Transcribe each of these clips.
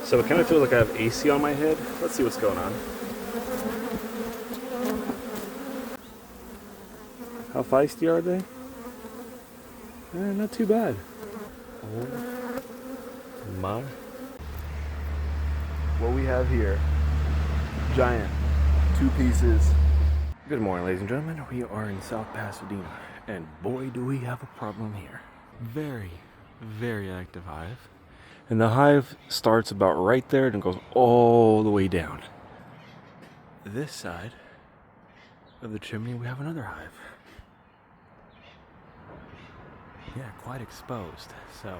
So it kind of feels like I have AC on my head. Let's see what's going on. How feisty are they? Not too bad. Oh my. What we have here, giant, 2 pieces. Good morning, ladies and gentlemen. We are in South Pasadena, and boy do we have a problem here. Very, very active hive. And the hive starts about right there and goes all the way down. This side of the chimney, we have another hive. Yeah, quite exposed. So,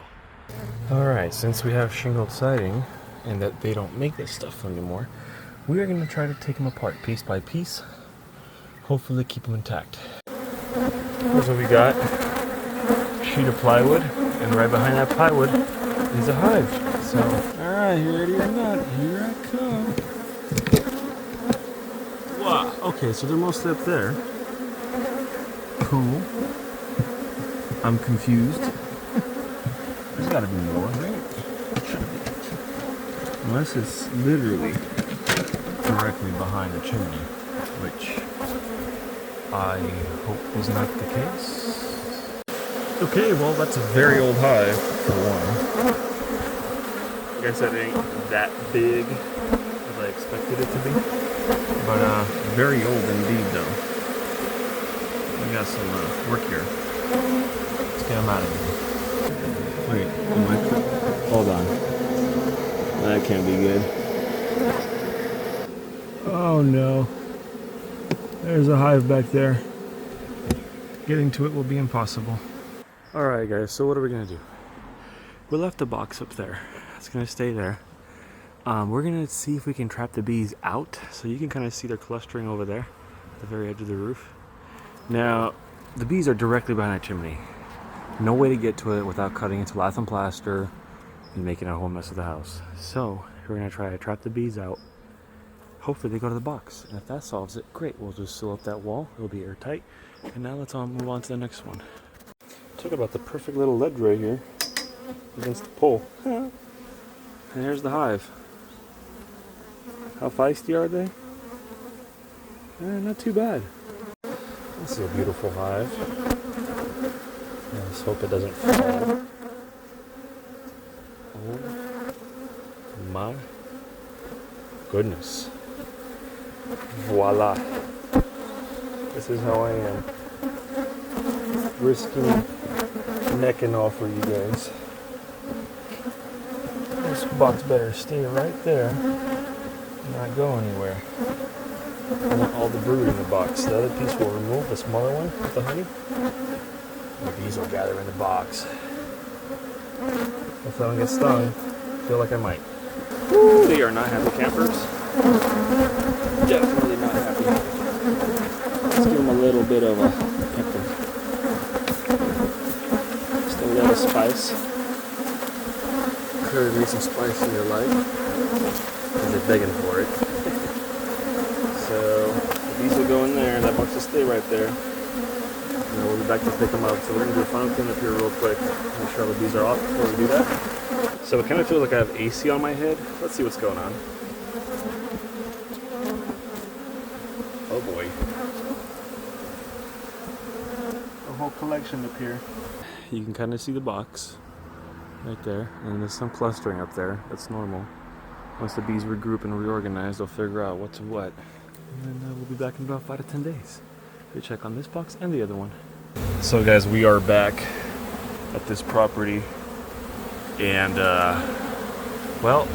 alright, since we have shingled siding and that they don't make this stuff anymore, we are going to try to take them apart piece by piece. Hopefully keep them intact. Here's what we got. Sheet of plywood, and right behind that plywood is a hive. So, alright, you ready or not? Here I come. Wow. Okay, so they're mostly up there. Cool. I'm confused. There's gotta be more, right? Unless it's literally directly behind the chimney, which I hope is not the case. Okay, well, that's a very old hive, for one. Like I said, it ain't that big as I expected it to be. But, very old indeed, though. We got some work here. Let's get them out of here. Wait, am I... Hold on. That can't be good. Oh, no. There's a hive back there. Getting to it will be impossible. Alright guys, so what are we going to do? We left the box up there. It's going to stay there. We're going to see if we can trap the bees out. So you can kind of see they're clustering over there at the very edge of the roof. Now, the bees are directly behind that chimney. No way to get to it without cutting into lath and plaster and making a whole mess of the house. So we're going to try to trap the bees out. Hopefully they go to the box. And if that solves it, great. We'll just seal up that wall. It'll be airtight. And now let's move on to the next one. Talk about the perfect little ledge right here against the pole. And there's the hive. How feisty are they? Not too bad. This is a beautiful hive. Let's hope it doesn't fall. Oh my goodness. Voila. This is how I am. Risking neck and all for you guys. This box better stay right there and not go anywhere. I want all the brood in the box. The other piece will remove, the smaller one with the honey. The bees will gather in the box. If I don't get stung, I feel like I might. Woo, they are not happy campers. Definitely not happy. Let's give them a little bit of a pepper. Just a little spice. Currently some spice in your life. Because they're begging for it. So, the bees will go in there. That box will stay right there. And then we'll be back to pick them up. So we're going to do a final cleanup here real quick. Make sure all the bees are off before we do that. So it kind of feels like I have AC on my head. Let's see what's going on. Oh boy. A whole collection up here. You can kind of see the box right there. And there's some clustering up there. That's normal. Once the bees regroup and reorganize, they'll figure out what's what. And then we'll be back in about 5 to 10 days. We check on this box and the other one. So guys, we are back at this property. And, well,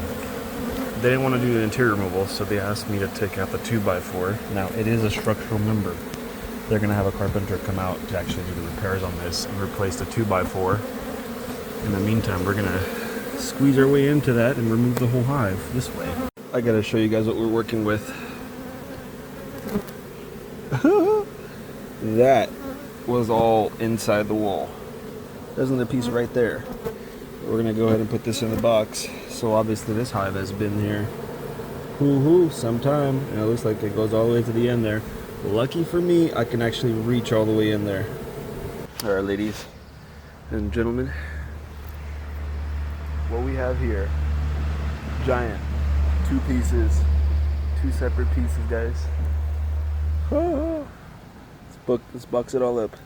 they didn't want to do the interior removal, so they asked me to take out the 2x4. Now, it is a structural member. They're going to have a carpenter come out to actually do the repairs on this and replace the 2x4. In the meantime, we're going to squeeze our way into that and remove the whole hive this way. I got to show you guys what we're working with. That was all inside the wall. There's another piece right there. We're gonna go ahead and put this in the box. So obviously this hive has been here sometime, and it looks like it goes all the way to the end there. Lucky for me, I can actually reach all the way in there. All right, ladies and gentlemen, what we have here Giant. 2 pieces. 2 separate pieces, guys. Let's box it all up.